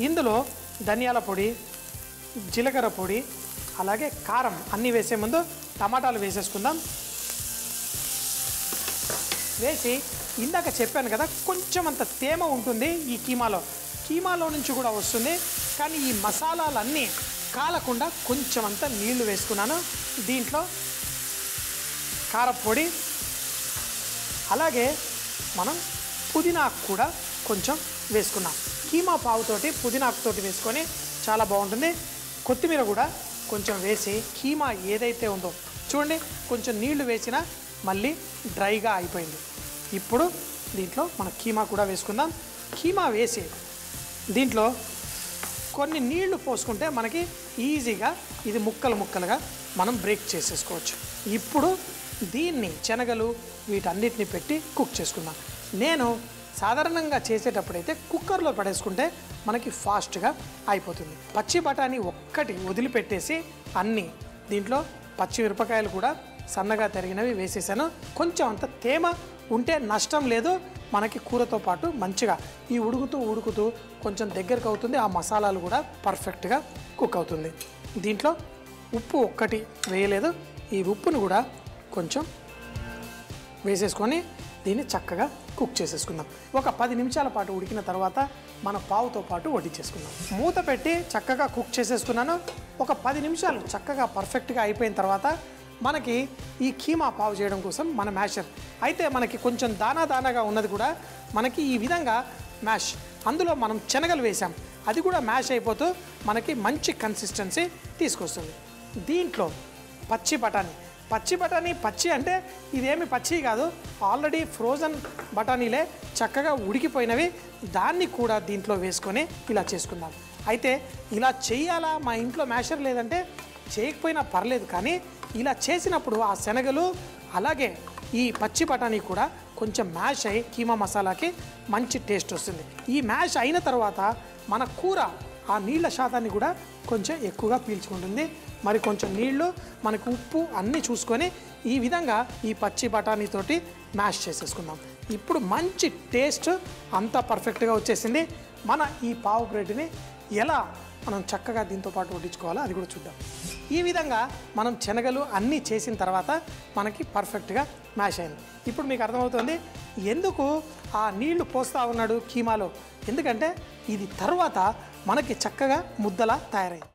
ఇందులో ధనియాల పొడి, జీలకర్ర పొడి, అలాగే కారం అన్నీ వేసే ముందు టమాటాలు వేసేసుకుందాం. వేసి ఇందాక చెప్పాను కదా, కొంచెం అంత తేమ ఉంటుంది ఈ కీమాలో నుంచి కూడా వస్తుంది. కానీ ఈ మసాలాలన్నీ కాలకుండా కొంచెం అంత నీళ్లు వేసుకున్నాను. దీంట్లో కారపొడి, అలాగే మనం పుదీనాకు కూడా కొంచెం వేసుకున్నాం. కీమా పావుతోటి పుదీనాకుతోటి వేసుకొని చాలా బాగుంటుంది. కొత్తిమీర కూడా కొంచెం వేసి కీమా ఏదైతే ఉందో చూడండి, కొంచెం నీళ్లు వేసినా మళ్ళీ డ్రైగా అయిపోయింది. ఇప్పుడు దీంట్లో మన కీమా కూడా వేసుకుందాం. కీమా వేసి దీంట్లో కొన్ని నీళ్లు పోసుకుంటే మనకి ఈజీగా ఇది ముక్కలుగా మనం బ్రేక్ చేసేసుకోవచ్చు. ఇప్పుడు దీన్ని శనగలు వీటన్నిటిని పెట్టి కుక్ చేసుకుందాం. నేను సాధారణంగా చేసేటప్పుడైతే కుక్కర్లో పడేసుకుంటే మనకి ఫాస్ట్గా అయిపోతుంది. పచ్చి బఠానీ ఒక్కటి వదిలిపెట్టేసి అన్నీ దీంట్లో పచ్చిమిరపకాయలు కూడా సన్నగా తరిగినవి వేసేసాను. కొంచెం అంత తేమ ఉంటే నష్టం లేదు, మనకి కూరతో పాటు మంచిగా ఈ ఉడుకుతూ కొంచెం దగ్గరకు అవుతుంది. ఆ మసాలాలు కూడా పర్ఫెక్ట్గా కుక్ అవుతుంది. దీంట్లో ఉప్పు ఒక్కటి వేయలేదు, ఈ ఉప్పును కూడా కొంచెం వేసేసుకొని దీన్ని చక్కగా కుక్ చేసేసుకుందాం. ఒక 10 నిమిషాల పాటు ఉడికిన తర్వాత మన పావుతో పాటు వడ్డించేసుకుందాం. మూత పెట్టి చక్కగా కుక్ చేసేసుకున్నాను. ఒక 10 నిమిషాలు చక్కగా పర్ఫెక్ట్గా అయిపోయిన తర్వాత మనకి ఈ కీమా పావు చేయడం కోసం మన మ్యాషర్ అయితే మనకి కొంచెం దానాగా ఉన్నది కూడా మనకి ఈ విధంగా మ్యాష్, అందులో మనం శనగలు వేసాం, అది కూడా మ్యాష్ అయిపోతూ మనకి మంచి కన్సిస్టెన్సీ తీసుకొస్తుంది. దీంట్లో పచ్చి బఠానీ పచ్చి అంటే ఇదేమి పచ్చి కాదు, ఆల్రెడీ ఫ్రోజన్ బఠానీలే చక్కగా ఉడికిపోయినవి. దాన్ని కూడా దీంట్లో వేసుకొని ఇలా చేసుకుందాం. అయితే ఇలా చేయాలా, మా ఇంట్లో మ్యాషర్ లేదంటే చేయకపోయినా పర్లేదు, కానీ ఇలా చేసినప్పుడు ఆ శనగలు అలాగే ఈ పచ్చి బఠానీ కూడా కొంచెం మ్యాష్ అయ్యి కీమా మసాలాకి మంచి టేస్ట్ వస్తుంది. ఈ మ్యాష్ అయిన తర్వాత మన కూర ఆ నీళ్ళ శాతాన్ని కూడా కొంచెం ఎక్కువగా పీల్చుకుంటుంది. మరి కొంచెం నీళ్లు, మనకు ఉప్పు అన్నీ చూసుకొని ఈ విధంగా ఈ పచ్చి బఠానీతోటి మ్యాష్ చేసేసుకుందాం. ఇప్పుడు మంచి టేస్ట్ అంతా పర్ఫెక్ట్గా వచ్చేసింది. మన ఈ పావు బ్రెడ్ని ఎలా మనం చక్కగా దీంతో పాటు వడ్డించుకోవాలో అది కూడా చూద్దాం. ఈ విధంగా మనం శనగలు అన్నీ చేసిన తర్వాత మనకి పర్ఫెక్ట్గా మ్యాష్ అయింది. ఇప్పుడు మీకు అర్థమవుతుంది ఎందుకు ఆ నీళ్లు పోస్తూ ఉన్నాడు కీమాలో, ఎందుకంటే ఇది తర్వాత మనకి చక్కగా ముద్దలా తయారైంది.